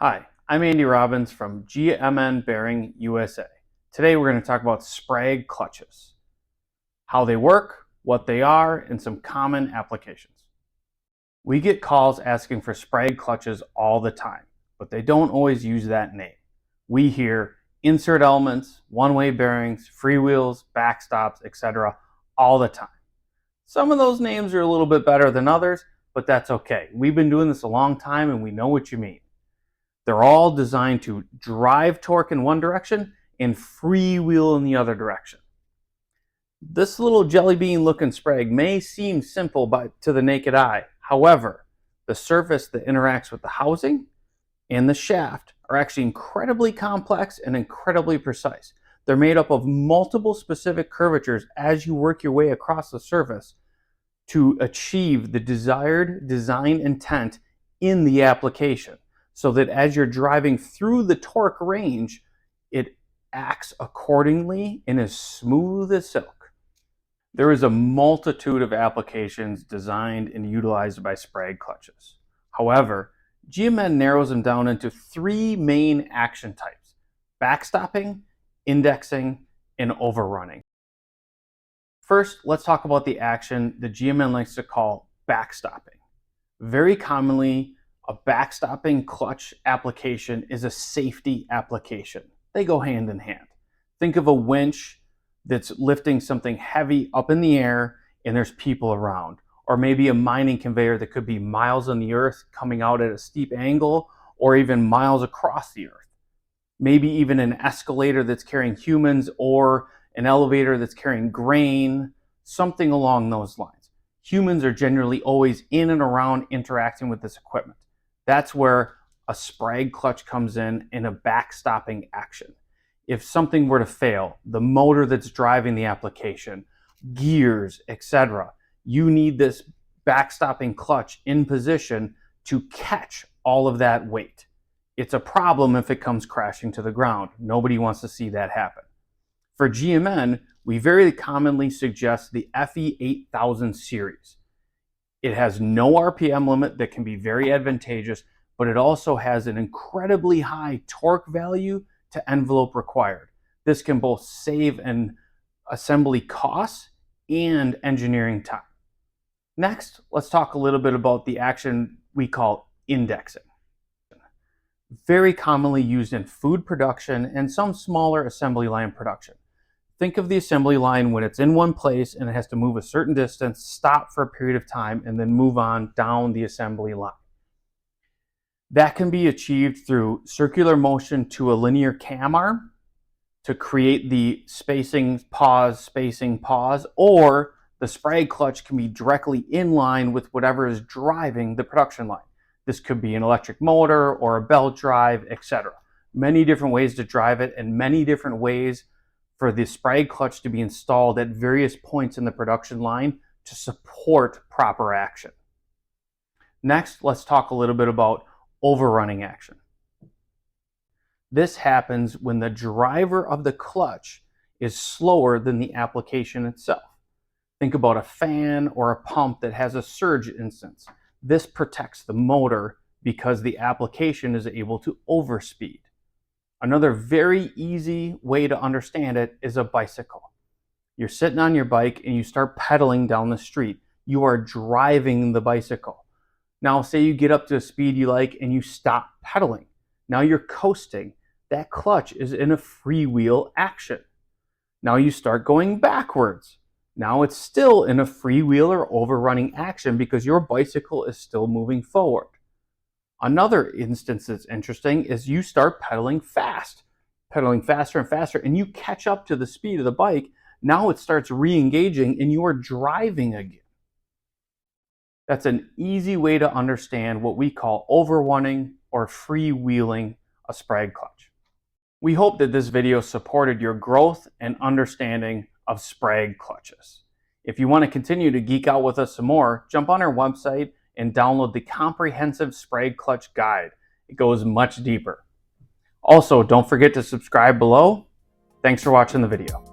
Hi, I'm Andy Robbins from GMN Bearing USA. Today we're going to talk about Sprag clutches, how they work, what they are, and some common applications. We get calls asking for Sprag clutches all the time, but they don't always use that name. We hear insert elements, one-way bearings, freewheels, backstops, etc. all the time. Some of those names are a little bit better than others, but that's okay. We've been doing this a long time and we know what you mean. They're all designed to drive torque in one direction and freewheel in the other direction. This little jelly bean looking Sprag may seem simple to the naked eye. However, the surface that interacts with the housing and the shaft are actually incredibly complex and incredibly precise. They're made up of multiple specific curvatures as you work your way across the surface to achieve the desired design intent in the application, so that as you're driving through the torque range, it acts accordingly and is smooth as silk. There is a multitude of applications designed and utilized by Sprag clutches. However, GMN narrows them down into three main action types: backstopping, indexing, and overrunning. First, let's talk about the action that GMN likes to call backstopping. Very commonly, a backstopping clutch application is a safety application. They go hand in hand. Think of a winch that's lifting something heavy up in the air and there's people around. Or maybe a mining conveyor that could be miles in the earth coming out at a steep angle or even miles across the earth. Maybe even an escalator that's carrying humans or an elevator that's carrying grain, something along those lines. Humans are generally always in and around interacting with this equipment. That's where a Sprag clutch comes in a backstopping action. If something were to fail, the motor that's driving the application, gears, etc., you need this backstopping clutch in position to catch all of that weight. It's a problem if it comes crashing to the ground. Nobody wants to see that happen. For GMN, we very commonly suggest the FE 8000 series. It has no RPM limit that can be very advantageous, but it also has an incredibly high torque value to envelope required. This can both save in assembly costs and engineering time. Next, let's talk a little bit about the action we call indexing. Very commonly used in food production and some smaller assembly line production. Think of the assembly line when it's in one place and it has to move a certain distance, stop for a period of time, and then move on down the assembly line. That can be achieved through circular motion to a linear cam arm to create the spacing, pause, or the Sprag clutch can be directly in line with whatever is driving the production line. This could be an electric motor or a belt drive, etc. Many different ways to drive it and many different ways for the Sprag clutch to be installed at various points in the production line to support proper action. Next, let's talk a little bit about overrunning action. This happens when the driver of the clutch is slower than the application itself. Think about a fan or a pump that has a surge instance. This protects the motor because the application is able to overspeed. Another very easy way to understand it is a bicycle. You're sitting on your bike and you start pedaling down the street. You are driving the bicycle. Now, say you get up to a speed you like and you stop pedaling. Now you're coasting. That clutch is in a freewheel action. Now you start going backwards. Now it's still in a freewheel or overrunning action because your bicycle is still moving forward. Another instance that's interesting is you start pedaling faster and faster, and you catch up to the speed of the bike. Now it starts re-engaging and you are driving again. That's an easy way to understand what we call overrunning or freewheeling a Sprag clutch. We hope that this video supported your growth and understanding of Sprag clutches. If you want to continue to geek out with us some more, jump on our website and download the comprehensive Sprag clutch guide. It goes much deeper. Also, don't forget to subscribe below. Thanks for watching the video.